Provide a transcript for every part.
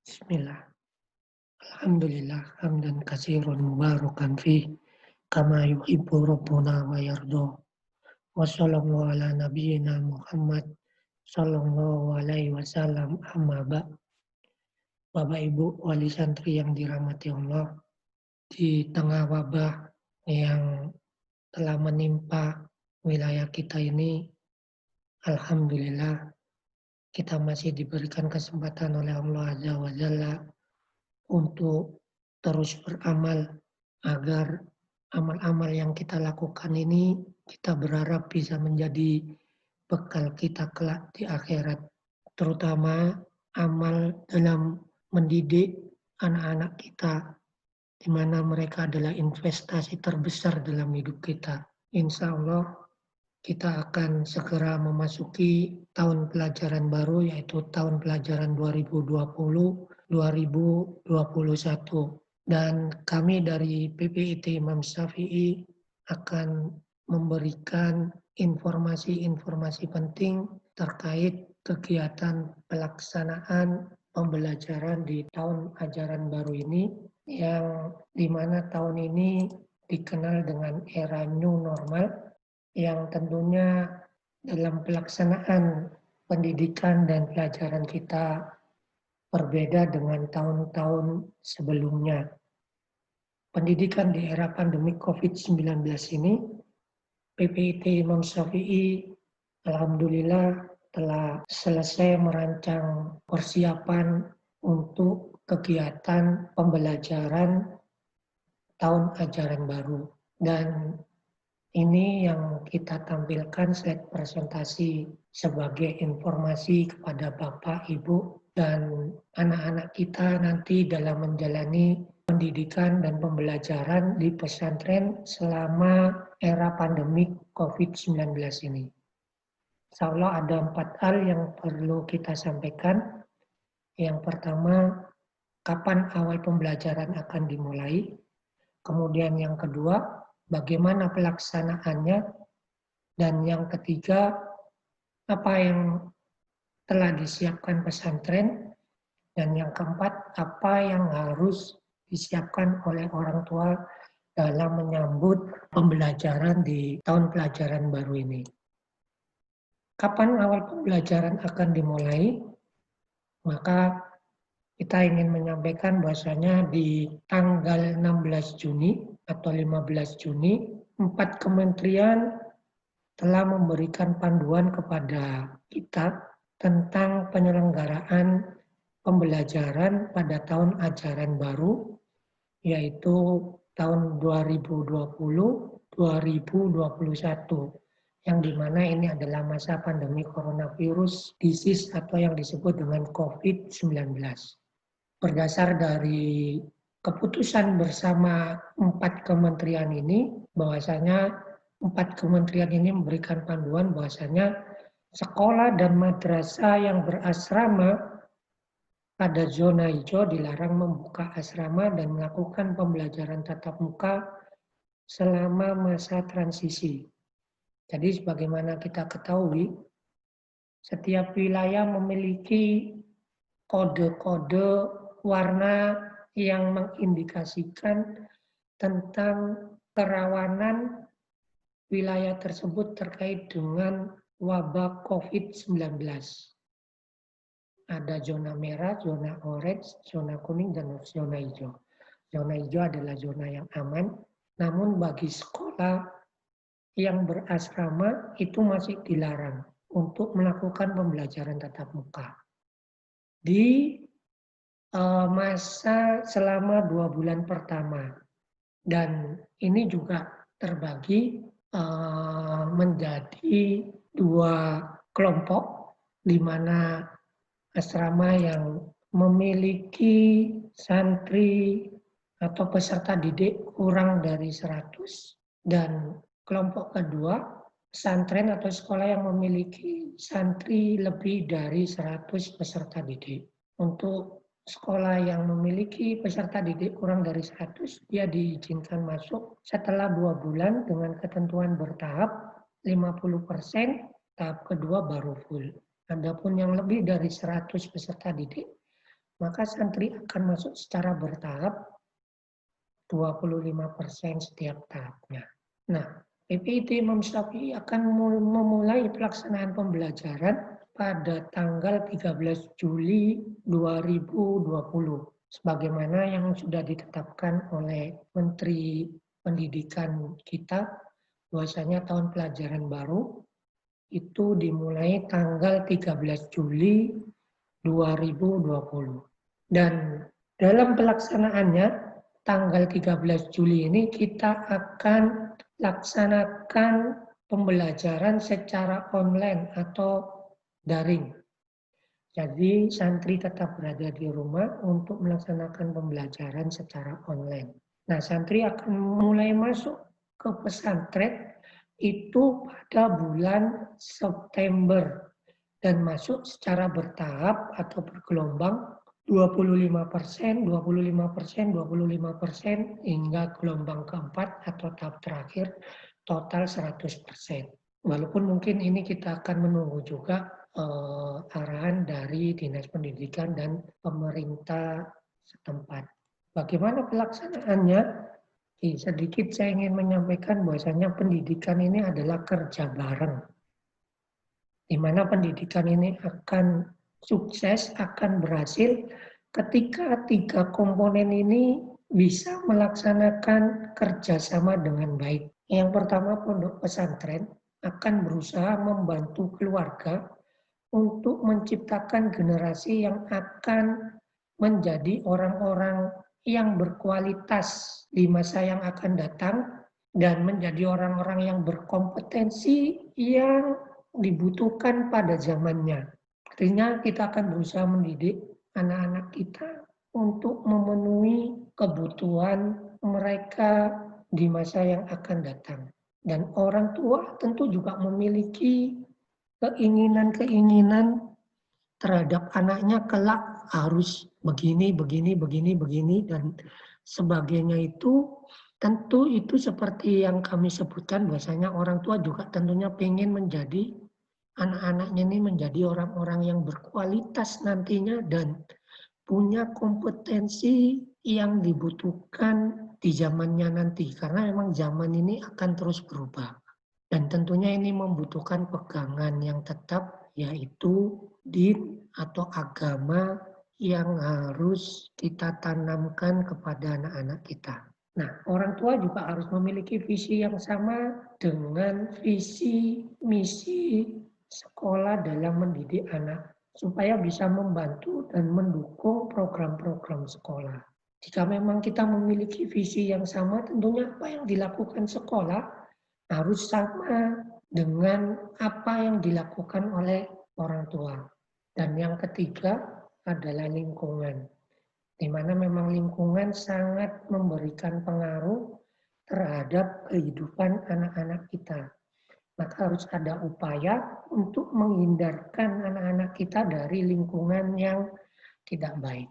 Bismillah. Alhamdulillah hamdan katsiran mubarakan fi kama yuhibbu rabbuna wa yarda. Wa sallallahu ala nabiyyina Muhammad sallallahu alaihi wasallam amma ba'd. Bapak Ibu wali santri yang dirahmati Allah, di tengah wabah yang telah menimpa wilayah kita ini, alhamdulillah kita masih diberikan kesempatan oleh Allah Azza wa Jalla untuk terus beramal agar amal-amal yang kita lakukan ini kita berharap bisa menjadi bekal kita kelak di akhirat, terutama amal dalam mendidik anak-anak kita, di mana mereka adalah investasi terbesar dalam hidup kita. Insya Allah kita akan segera memasuki tahun pelajaran baru, yaitu tahun pelajaran 2020-2021. Dan kami dari PPIT Imam Syafi'i akan memberikan informasi-informasi penting terkait kegiatan pelaksanaan pembelajaran di tahun ajaran baru ini, yang dimana tahun ini dikenal dengan era new normal, yang tentunya dalam pelaksanaan pendidikan dan pelajaran kita berbeda dengan tahun-tahun sebelumnya. Pendidikan di era pandemi COVID-19 ini, PPIT Imam Syafi'i alhamdulillah telah selesai merancang persiapan untuk kegiatan pembelajaran tahun ajaran baru. Dan ini yang kita tampilkan slide presentasi sebagai informasi kepada Bapak, Ibu, dan anak-anak kita nanti dalam menjalani pendidikan dan pembelajaran di pesantren selama era pandemik COVID-19 ini. Insya Allah ada 4 hal yang perlu kita sampaikan. Yang pertama, kapan awal pembelajaran akan dimulai. Kemudian yang kedua, bagaimana pelaksanaannya. Dan yang ketiga, apa yang telah disiapkan pesantren. Dan yang keempat, apa yang harus disiapkan oleh orang tua dalam menyambut pembelajaran di tahun pelajaran baru ini. Kapan awal pembelajaran akan dimulai? Maka kita ingin menyampaikan bahwasanya di tanggal 16 Juni atau 15 Juni, 4 kementerian telah memberikan panduan kepada kita tentang penyelenggaraan pembelajaran pada tahun ajaran baru, yaitu tahun 2020-2021, yang dimana ini adalah masa pandemi coronavirus disease atau yang disebut dengan COVID-19. Berdasar dari keputusan bersama 4 kementerian ini, bahwasanya 4 kementerian ini memberikan panduan bahwasanya sekolah dan madrasah yang berasrama pada zona hijau dilarang membuka asrama dan melakukan pembelajaran tatap muka selama masa transisi. Jadi sebagaimana kita ketahui, setiap wilayah memiliki kode-kode warna yang mengindikasikan tentang kerawanan wilayah tersebut terkait dengan wabah COVID-19. Ada zona merah, zona orange, zona kuning, dan zona hijau. Zona hijau adalah zona yang aman, namun bagi sekolah yang berasrama itu masih dilarang untuk melakukan pembelajaran tatap muka. Di masa selama 2 bulan pertama. Dan ini juga terbagi menjadi 2 kelompok, di mana asrama yang memiliki santri atau peserta didik kurang dari 100, dan kelompok kedua, pesantren atau sekolah yang memiliki santri lebih dari 100 peserta didik. Untuk sekolah yang memiliki peserta didik kurang dari 100, dia diizinkan masuk setelah 2 bulan dengan ketentuan bertahap 50%, tahap kedua baru full. Adapun yang lebih dari 100 peserta didik, maka santri akan masuk secara bertahap 25% setiap tahapnya. Nah, PPIT Imam Syafi'i akan memulai pelaksanaan pembelajaran pada tanggal 13 Juli 2020, sebagaimana yang sudah ditetapkan oleh Menteri Pendidikan kita, bahwasanya tahun pelajaran baru itu dimulai tanggal 13 Juli 2020. Dan dalam pelaksanaannya, tanggal 13 Juli ini kita akan laksanakan pembelajaran secara online atau daring. Jadi santri tetap berada di rumah untuk melaksanakan pembelajaran secara online. Nah, santri akan mulai masuk ke pesantren itu pada bulan September dan masuk secara bertahap atau bergelombang 25%, 25%, 25% hingga gelombang keempat atau tahap terakhir total 100%. Walaupun mungkin ini kita akan menunggu juga arahan dari Dinas Pendidikan dan pemerintah setempat. Bagaimana pelaksanaannya? Sedikit saya ingin menyampaikan bahwasanya pendidikan ini adalah kerja bareng, di mana pendidikan ini akan sukses, akan berhasil ketika tiga komponen ini bisa melaksanakan kerjasama dengan baik. Yang pertama, pondok pesantren akan berusaha membantu keluarga untuk menciptakan generasi yang akan menjadi orang-orang yang berkualitas di masa yang akan datang dan menjadi orang-orang yang berkompetensi yang dibutuhkan pada zamannya. Artinya kita akan berusaha mendidik anak-anak kita untuk memenuhi kebutuhan mereka di masa yang akan datang. Dan orang tua tentu juga memiliki keinginan-keinginan terhadap anaknya kelak harus begini, dan sebagainya itu tentu itu seperti yang kami sebutkan bahwasanya orang tua juga tentunya ingin menjadi anak-anaknya ini menjadi orang-orang yang berkualitas nantinya dan punya kompetensi yang dibutuhkan di zamannya nanti karena memang zaman ini akan terus berubah. Dan tentunya ini membutuhkan pegangan yang tetap, yaitu din atau agama yang harus kita tanamkan kepada anak-anak kita. Nah, orang tua juga harus memiliki visi yang sama dengan visi misi sekolah dalam mendidik anak, supaya bisa membantu dan mendukung program-program sekolah. Jika memang kita memiliki visi yang sama, tentunya apa yang dilakukan sekolah harus sama dengan apa yang dilakukan oleh orang tua. Dan yang ketiga adalah lingkungan, di mana memang lingkungan sangat memberikan pengaruh terhadap kehidupan anak-anak kita. Maka harus ada upaya untuk menghindarkan anak-anak kita dari lingkungan yang tidak baik.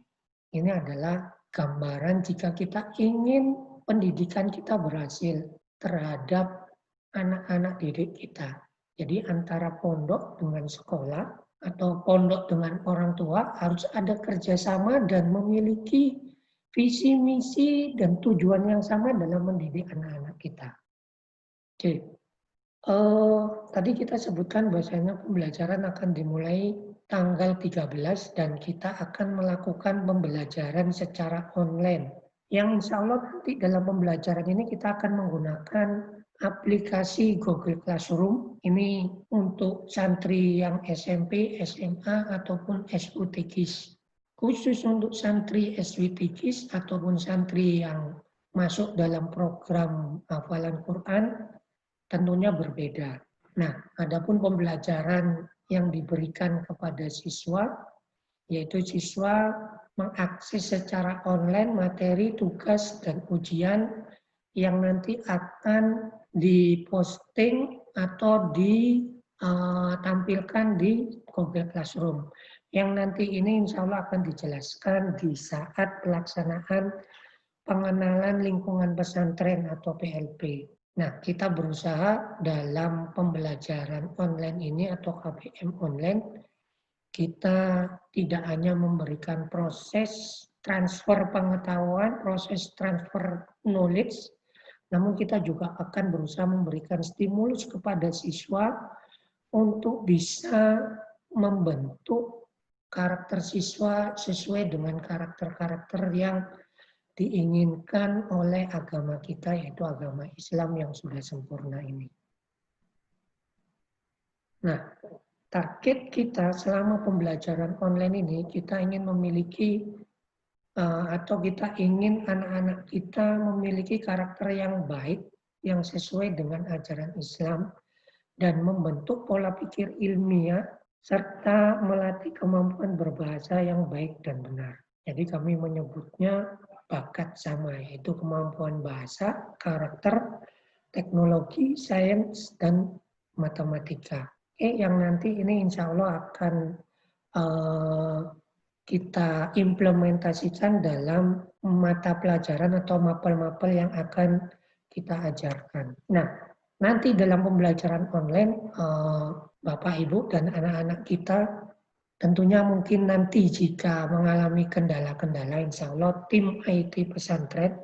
Ini adalah gambaran jika kita ingin pendidikan kita berhasil terhadap anak-anak didik kita. Jadi antara pondok dengan sekolah atau pondok dengan orang tua harus ada kerjasama dan memiliki visi misi dan tujuan yang sama dalam mendidik anak-anak kita. Oke, tadi kita sebutkan bahwasanya pembelajaran akan dimulai tanggal 13 dan kita akan melakukan pembelajaran secara online. Yang insya Allah nanti dalam pembelajaran ini kita akan menggunakan aplikasi Google Classroom. Ini untuk santri yang SMP, SMA, ataupun SUTKIS. Khusus untuk santri SUTKIS ataupun santri yang masuk dalam program hafalan Quran, tentunya berbeda. Nah, adapun pembelajaran yang diberikan kepada siswa, yaitu siswa mengakses secara online materi, tugas, dan ujian yang nanti akan diposting atau ditampilkan di Google Classroom. Yang nanti ini insya Allah akan dijelaskan di saat pelaksanaan pengenalan lingkungan pesantren atau PLP. Nah, kita berusaha dalam pembelajaran online ini atau KBM online, kita tidak hanya memberikan proses transfer pengetahuan, proses transfer knowledge, namun kita juga akan berusaha memberikan stimulus kepada siswa untuk bisa membentuk karakter siswa sesuai dengan karakter-karakter yang diinginkan oleh agama kita, yaitu agama Islam yang sudah sempurna ini. Nah, target kita selama pembelajaran online ini, kita ingin memiliki atau kita ingin anak-anak kita memiliki karakter yang baik, yang sesuai dengan ajaran Islam, dan membentuk pola pikir ilmiah, serta melatih kemampuan berbahasa yang baik dan benar. Jadi kami menyebutnya bakat sama, yaitu kemampuan bahasa, karakter, teknologi, sains, dan matematika. Yang nanti ini insya Allah akan kita implementasikan dalam mata pelajaran atau mapel-mapel yang akan kita ajarkan. Nah, nanti dalam pembelajaran online, Bapak, Ibu, dan anak-anak kita tentunya mungkin nanti jika mengalami kendala-kendala, insya Allah tim IT pesantren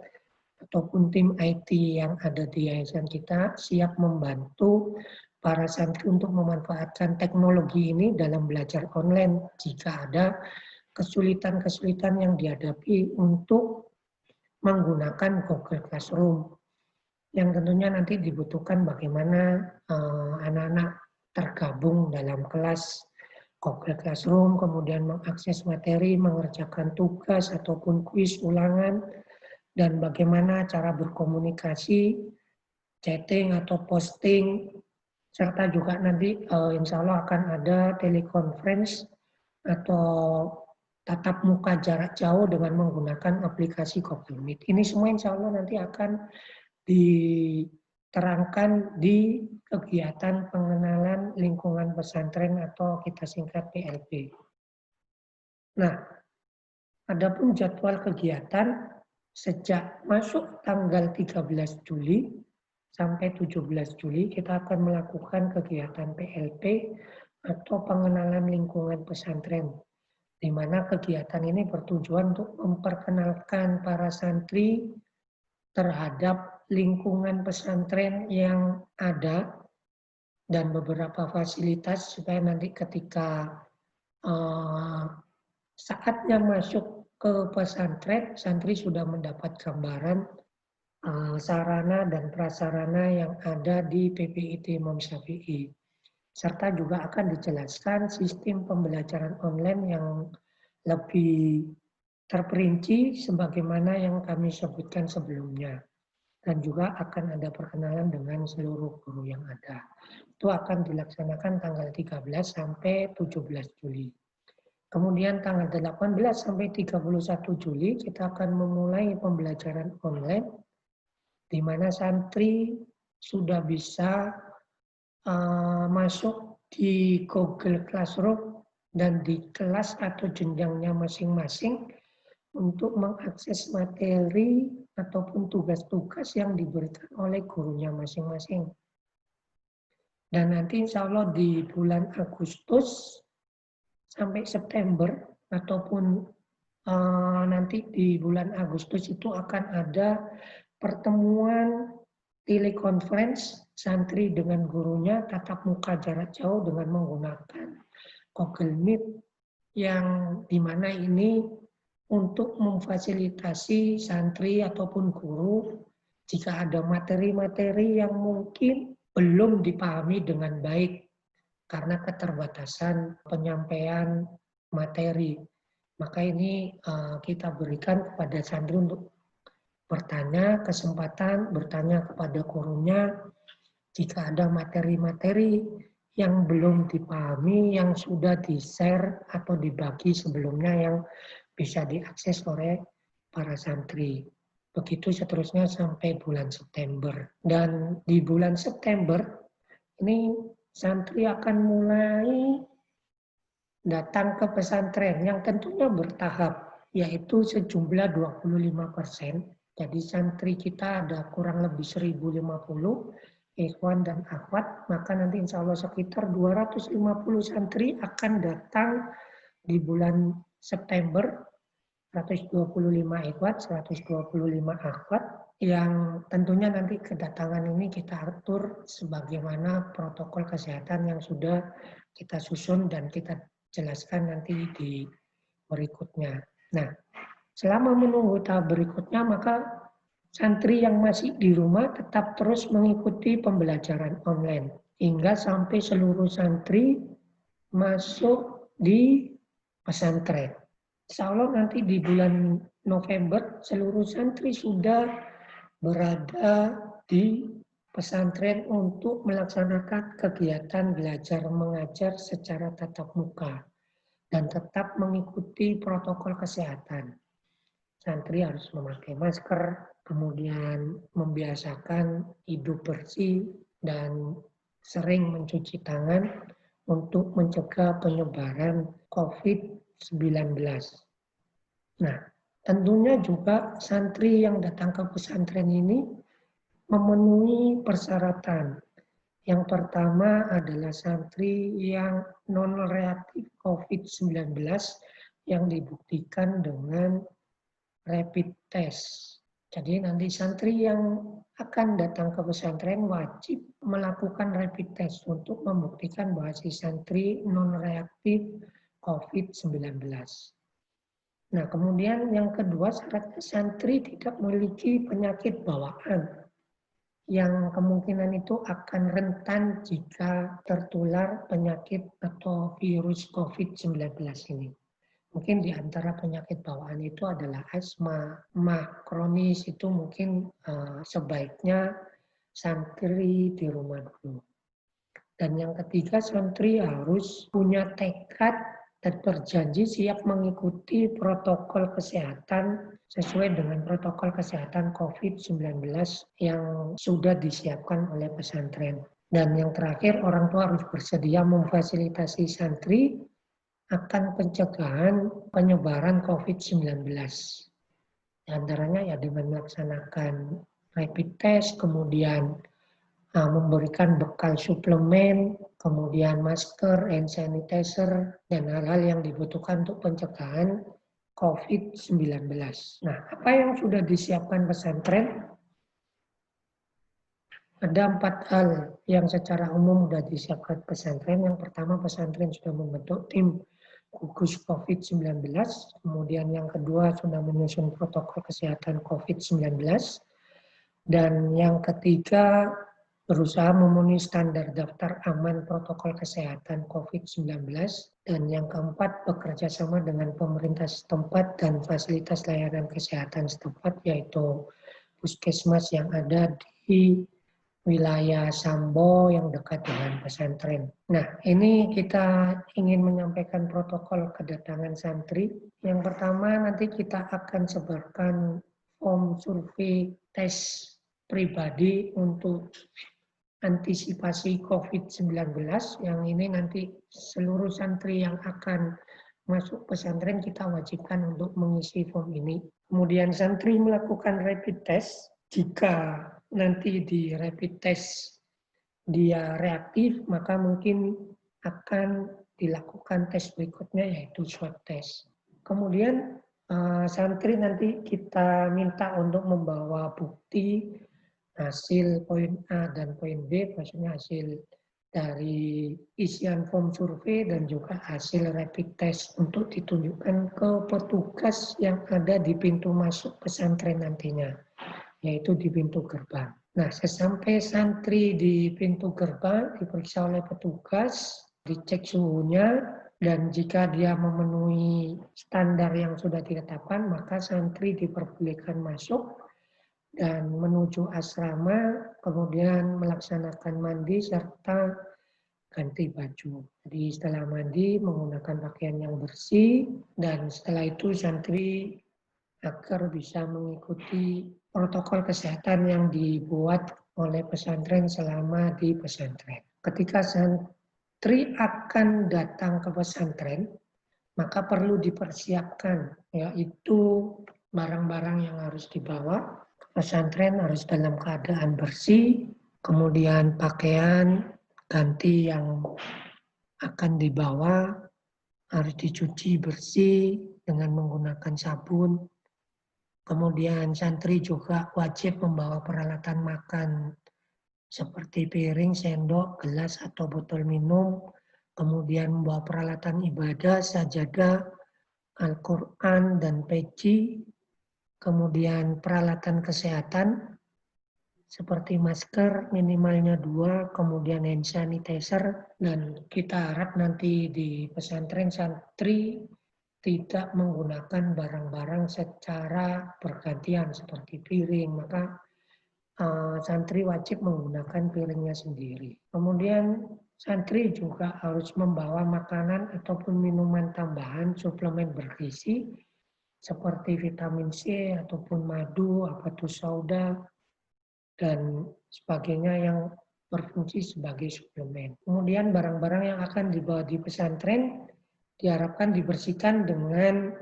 ataupun tim IT yang ada di yayasan kita siap membantu para santri untuk memanfaatkan teknologi ini dalam belajar online jika ada kesulitan-kesulitan yang dihadapi untuk menggunakan Google Classroom. Yang tentunya nanti dibutuhkan bagaimana anak-anak tergabung dalam kelas Google Classroom, kemudian mengakses materi, mengerjakan tugas ataupun kuis ulangan, dan bagaimana cara berkomunikasi, chatting atau posting, serta juga nanti insya Allah akan ada teleconference atau tatap muka jarak jauh dengan menggunakan aplikasi Google Meet. Ini semua insya Allah nanti akan diterangkan di kegiatan pengenalan lingkungan pesantren atau kita singkat PLP. Nah, adapun jadwal kegiatan sejak masuk tanggal 13 Juli sampai 17 Juli kita akan melakukan kegiatan PLP atau pengenalan lingkungan pesantren, di mana kegiatan ini bertujuan untuk memperkenalkan para santri terhadap lingkungan pesantren yang ada dan beberapa fasilitas supaya nanti ketika saatnya masuk ke pesantren, santri sudah mendapat gambaran sarana dan prasarana yang ada di PPIT Imam Syafi'i. Serta juga akan dijelaskan sistem pembelajaran online yang lebih terperinci sebagaimana yang kami sebutkan sebelumnya. Dan juga akan ada perkenalan dengan seluruh guru yang ada. Itu akan dilaksanakan tanggal 13 sampai 17 Juli. Kemudian tanggal 18 sampai 31 Juli kita akan memulai pembelajaran online di mana santri sudah bisa masuk di Google Classroom dan di kelas atau jenjangnya masing-masing untuk mengakses materi ataupun tugas-tugas yang diberikan oleh gurunya masing-masing. Dan nanti insya Allah di bulan Agustus sampai September ataupun nanti di bulan Agustus itu akan ada pertemuan teleconference santri dengan gurunya tatap muka jarak jauh dengan menggunakan Google Meet yang dimana ini untuk memfasilitasi santri ataupun guru jika ada materi-materi yang mungkin belum dipahami dengan baik karena keterbatasan penyampaian materi. Maka ini kita berikan kepada santri untuk bertanya, kesempatan bertanya kepada gurunya jika ada materi-materi yang belum dipahami, yang sudah di-share atau dibagi sebelumnya yang bisa diakses oleh para santri. Begitu seterusnya sampai bulan September. Dan di bulan September, ini santri akan mulai datang ke pesantren yang tentunya bertahap, yaitu sejumlah 25%. Jadi santri kita ada kurang lebih 1050, ikhwan dan akhwat, maka nanti insya Allah sekitar 250 santri akan datang di bulan September, 125 ikhwat, 125 akhwat, yang tentunya nanti kedatangan ini kita atur sebagaimana protokol kesehatan yang sudah kita susun dan kita jelaskan nanti di berikutnya. Nah, selama menunggu tahap berikutnya, maka santri yang masih di rumah tetap terus mengikuti pembelajaran online hingga sampai seluruh santri masuk di pesantren. Insya Allah nanti di bulan November seluruh santri sudah berada di pesantren untuk melaksanakan kegiatan belajar mengajar secara tatap muka dan tetap mengikuti protokol kesehatan. Santri harus memakai masker, kemudian membiasakan hidup bersih dan sering mencuci tangan untuk mencegah penyebaran COVID-19. Nah, tentunya juga santri yang datang ke pesantren ini memenuhi persyaratan. Yang pertama adalah santri yang non-reaktif COVID-19 yang dibuktikan dengan rapid test. Jadi nanti santri yang akan datang ke pesantren wajib melakukan rapid test untuk membuktikan bahwa si santri non-reaktif COVID-19. Nah, kemudian yang kedua, syaratnya santri tidak memiliki penyakit bawaan yang kemungkinan itu akan rentan jika tertular penyakit atau virus COVID-19 ini. Mungkin di antara penyakit bawaan itu adalah asma, mah kronis, itu mungkin sebaiknya santri di rumah dulu. Dan yang ketiga, santri harus punya tekad dan berjanji siap mengikuti protokol kesehatan sesuai dengan protokol kesehatan COVID-19 yang sudah disiapkan oleh pesantren. Dan yang terakhir, orang tua harus bersedia memfasilitasi santri akan pencegahan penyebaran COVID-19. Di antaranya ya dengan melaksanakan rapid test, kemudian memberikan bekal suplemen, kemudian masker, hand sanitizer, dan hal-hal yang dibutuhkan untuk pencegahan COVID-19. Nah, apa yang sudah disiapkan pesantren? Ada 4 hal yang secara umum sudah disiapkan pesantren. Yang pertama, pesantren sudah membentuk tim gugus COVID-19, kemudian yang kedua sudah menyusun protokol kesehatan COVID-19, dan yang ketiga berusaha memenuhi standar daftar aman protokol kesehatan COVID-19, dan yang keempat bekerja sama dengan pemerintah setempat dan fasilitas layanan kesehatan setempat, yaitu puskesmas yang ada di wilayah Sambo yang dekat dengan pesantren. Nah, ini kita ingin menyampaikan protokol kedatangan santri. Yang pertama, nanti kita akan sebarkan form survei tes pribadi untuk antisipasi COVID-19. Yang ini nanti seluruh santri yang akan masuk pesantren kita wajibkan untuk mengisi form ini. Kemudian santri melakukan rapid test. Jika nanti di rapid test dia reaktif, maka mungkin akan dilakukan tes berikutnya yaitu swab test. Kemudian santri nanti kita minta untuk membawa bukti hasil poin A dan poin B, maksudnya hasil dari isian form survei dan juga hasil rapid test untuk ditunjukkan ke petugas yang ada di pintu masuk pesantren nantinya, yaitu di pintu gerbang. Nah, sesampai santri di pintu gerbang diperiksa oleh petugas, dicek suhunya, dan jika dia memenuhi standar yang sudah ditetapkan, maka santri diperbolehkan masuk dan menuju asrama, kemudian melaksanakan mandi serta ganti baju. Jadi setelah mandi menggunakan pakaian yang bersih, dan setelah itu santri agar bisa mengikuti protokol kesehatan yang dibuat oleh pesantren selama di pesantren. Ketika santri akan datang ke pesantren, maka perlu dipersiapkan, yaitu barang-barang yang harus dibawa. Pesantren harus dalam keadaan bersih, Kemudian pakaian ganti yang akan dibawa harus dicuci bersih dengan menggunakan sabun. Kemudian santri juga wajib membawa peralatan makan seperti piring, sendok, gelas, atau botol minum. Kemudian membawa peralatan ibadah, sajadah, Al-Quran, dan peci. Kemudian peralatan kesehatan seperti masker minimalnya 2, kemudian hand sanitizer, dan kita harap nanti di pesantren santri tidak menggunakan barang-barang secara bergantian seperti piring, maka santri wajib menggunakan piringnya sendiri. Kemudian santri juga harus membawa makanan ataupun minuman tambahan suplemen bergizi seperti vitamin C ataupun madu, apatus sauda, dan sebagainya yang berfungsi sebagai suplemen. Kemudian barang-barang yang akan dibawa di pesantren diharapkan dibersihkan dengan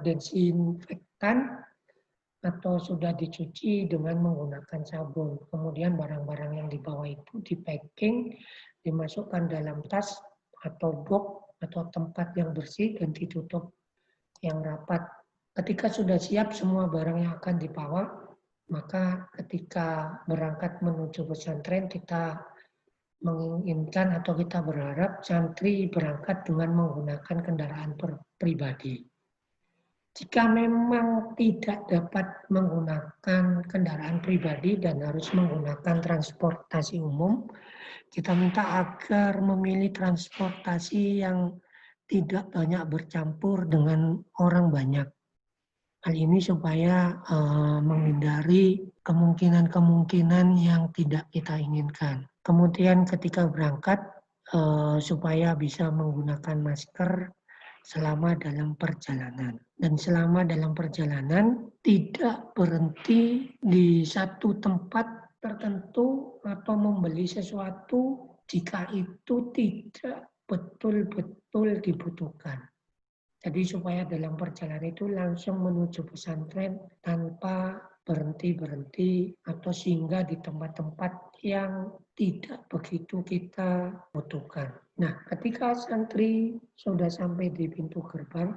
desinfektan atau sudah dicuci dengan menggunakan sabun. Kemudian barang-barang yang dibawa itu di-packing, dimasukkan dalam tas atau box atau tempat yang bersih dan ditutup yang rapat. Ketika sudah siap semua barang yang akan dibawa, maka ketika berangkat menuju pesantren kita menginginkan atau kita berharap santri berangkat dengan menggunakan kendaraan pribadi. Jika memang tidak dapat menggunakan kendaraan pribadi dan harus menggunakan transportasi umum, kita minta agar memilih transportasi yang tidak banyak bercampur dengan orang banyak. Hal ini supaya menghindari kemungkinan-kemungkinan yang tidak kita inginkan. Kemudian ketika berangkat, supaya bisa menggunakan masker selama dalam perjalanan. Dan selama dalam perjalanan tidak berhenti di satu tempat tertentu atau membeli sesuatu jika itu tidak betul-betul dibutuhkan. Jadi supaya dalam perjalanan itu langsung menuju pesantren tanpa berhenti-berhenti atau singgah di tempat-tempat yang tidak begitu kita butuhkan. Nah, ketika santri sudah sampai di pintu gerbang,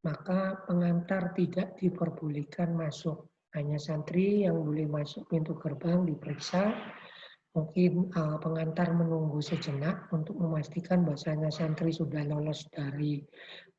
maka pengantar tidak diperbolehkan masuk. Hanya santri yang boleh masuk pintu gerbang diperiksa. Mungkin pengantar menunggu sejenak untuk memastikan bahwasanya santri sudah lolos dari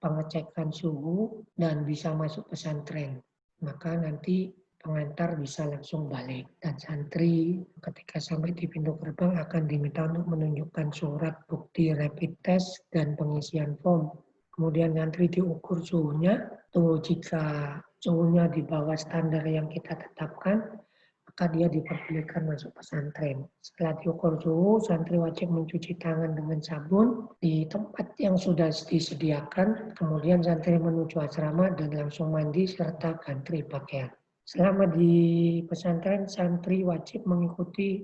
pengecekan suhu dan bisa masuk pesantren. Maka nanti pengantar bisa langsung balik. Dan santri ketika sampai di pintu gerbang akan diminta untuk menunjukkan surat bukti rapid test dan pengisian form. Kemudian santri diukur suhunya. Tuh jika suhunya di bawah standar yang kita tetapkan, maka dia diperbolehkan masuk pesantren. Setelah diukur suhu, santri wajib mencuci tangan dengan sabun di tempat yang sudah disediakan. Kemudian santri menuju asrama dan langsung mandi serta ganti pakaian. Selama di pesantren, santri wajib mengikuti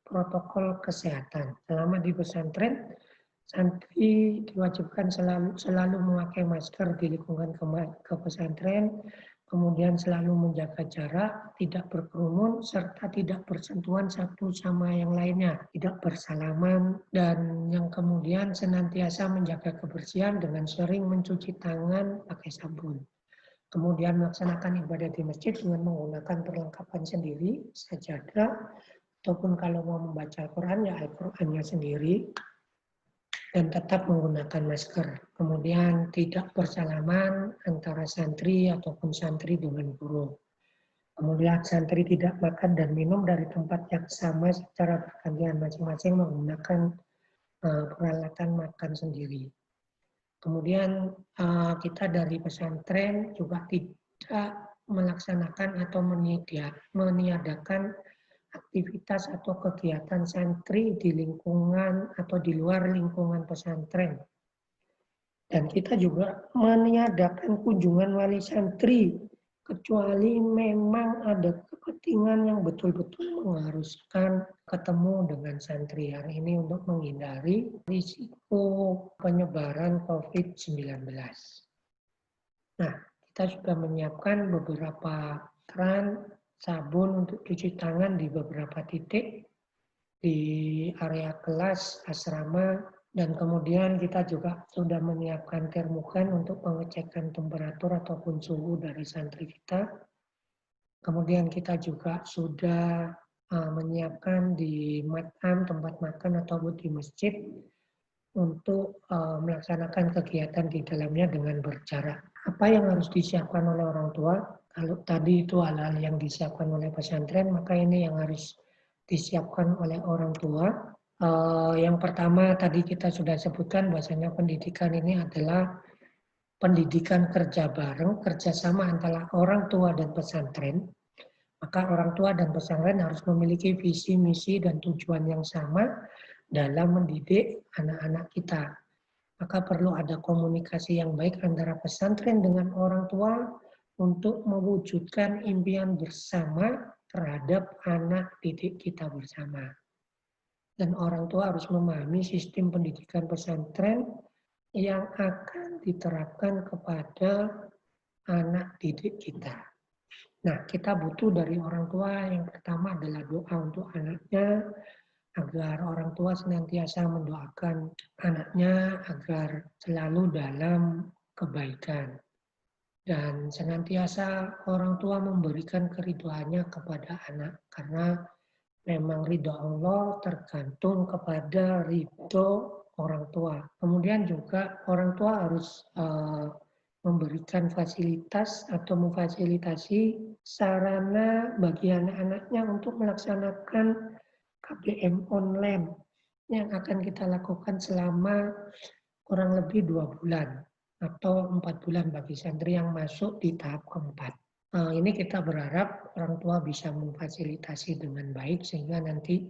protokol kesehatan. Selama di pesantren, santri diwajibkan selalu memakai masker di lingkungan ke pesantren, kemudian selalu menjaga jarak, tidak berkerumun, serta tidak bersentuhan satu sama yang lainnya, tidak bersalaman, dan yang kemudian senantiasa menjaga kebersihan dengan sering mencuci tangan pakai sabun. Kemudian melaksanakan ibadah di masjid dengan menggunakan perlengkapan sendiri, sajadah, ataupun kalau mau membaca Al-Quran, ya Al-Qurannya sendiri, dan tetap menggunakan masker. Kemudian tidak bersalaman antara santri ataupun santri dengan guru. Kemudian santri tidak makan dan minum dari tempat yang sama secara bergantian, masing-masing menggunakan peralatan makan sendiri. Kemudian kita dari pesantren juga tidak melaksanakan atau meniadakan aktivitas atau kegiatan santri di lingkungan atau di luar lingkungan pesantren. Dan kita juga meniadakan kunjungan wali santri, kecuali memang ada kepentingan yang betul-betul mengharuskan ketemu dengan santri hari ini untuk menghindari risiko penyebaran COVID-19. Nah, kita sudah menyiapkan beberapa keran sabun untuk cuci tangan di beberapa titik. di area kelas asrama, dan kemudian kita juga sudah menyiapkan termogan untuk pengecekan temperatur ataupun suhu dari santri kita. Kemudian kita juga sudah menyiapkan di matam, tempat makan ataupun di masjid untuk melaksanakan kegiatan di dalamnya dengan berjarak. Apa yang harus disiapkan oleh orang tua? Kalau tadi itu hal-hal yang disiapkan oleh pesantren, maka ini yang harus disiapkan oleh orang tua. Yang pertama tadi kita sudah sebutkan bahwasanya pendidikan ini adalah pendidikan kerja bareng, kerjasama antara orang tua dan pesantren. Maka orang tua dan pesantren harus memiliki visi, misi, dan tujuan yang sama dalam mendidik anak-anak kita. Maka perlu ada komunikasi yang baik antara pesantren dengan orang tua untuk mewujudkan impian bersama terhadap anak didik kita bersama. Dan orang tua harus memahami sistem pendidikan pesantren yang akan diterapkan kepada anak didik kita. Nah, kita butuh dari orang tua yang pertama adalah doa untuk anaknya, agar orang tua senantiasa mendoakan anaknya agar selalu dalam kebaikan. Dan senantiasa orang tua memberikan keridhaannya kepada anak, karena memang ridho Allah tergantung kepada ridho orang tua. Kemudian juga orang tua harus memberikan fasilitas atau memfasilitasi sarana bagi anak-anaknya untuk melaksanakan KBM online yang akan kita lakukan selama kurang lebih 2 bulan atau 4 bulan bagi santri yang masuk di tahap keempat. Ini kita berharap orang tua bisa memfasilitasi dengan baik sehingga nanti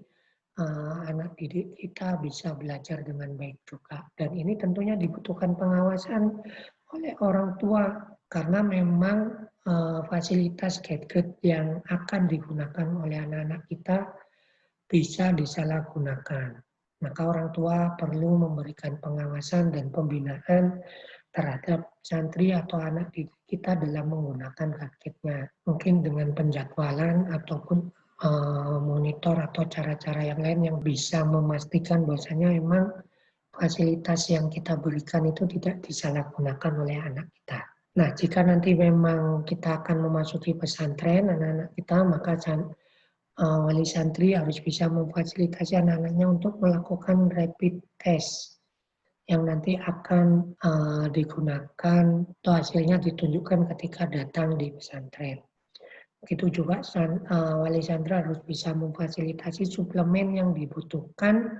anak didik kita bisa belajar dengan baik juga. Dan ini tentunya dibutuhkan pengawasan oleh orang tua karena memang fasilitas gadget yang akan digunakan oleh anak-anak kita bisa disalahgunakan. Maka orang tua perlu memberikan pengawasan dan pembinaan terhadap santri atau anak didik kita dalam menggunakan gadgetnya. Mungkin dengan penjadwalan ataupun monitor atau cara-cara yang lain yang bisa memastikan bahwasanya memang fasilitas yang kita berikan itu tidak disalahgunakan oleh anak kita. Nah, jika nanti memang kita akan memasuki pesantren anak-anak kita, maka wali santri harus bisa memfasilitasi anak-anaknya untuk melakukan rapid test yang nanti akan digunakan atau hasilnya ditunjukkan ketika datang di pesantren. Begitu juga wali santri harus bisa memfasilitasi suplemen yang dibutuhkan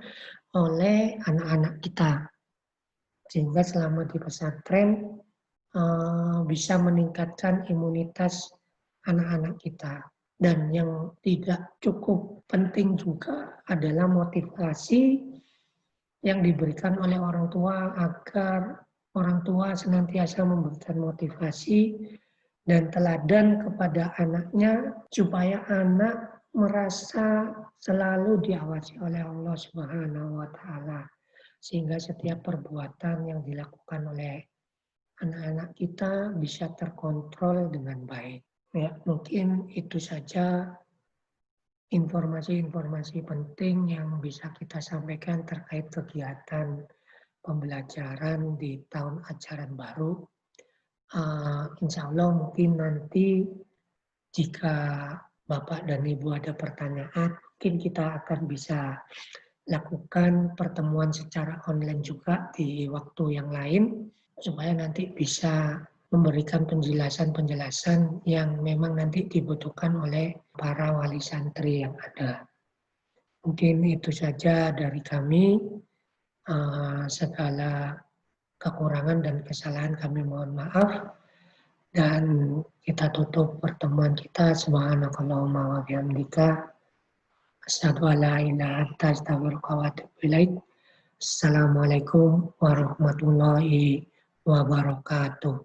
oleh anak-anak kita. Sehingga selama di pesantren bisa meningkatkan imunitas anak-anak kita. Dan yang tidak cukup penting juga adalah motivasi yang diberikan oleh orang tua agar orang tua senantiasa memberikan motivasi dan teladan kepada anaknya supaya anak merasa selalu diawasi oleh Allah Subhanahu wa taala sehingga setiap perbuatan yang dilakukan oleh anak-anak kita bisa terkontrol dengan baik. Ya, mungkin itu saja informasi-informasi penting yang bisa kita sampaikan terkait kegiatan pembelajaran di tahun ajaran baru. Insya Allah mungkin nanti jika Bapak dan Ibu ada pertanyaan, mungkin kita akan bisa lakukan pertemuan secara online juga di waktu yang lain, supaya nanti bisa memberikan penjelasan-penjelasan yang memang nanti dibutuhkan oleh para wali santri yang ada. Mungkin itu saja dari kami. Segala kekurangan dan kesalahan kami mohon maaf. Dan kita tutup pertemuan kita. Subhanakallahumma wa bihamdika. Asyhadu an la ilaha illa anta astaghfiruka wa atubu ilaik. Assalamualaikum warahmatullahi wabarakatuh.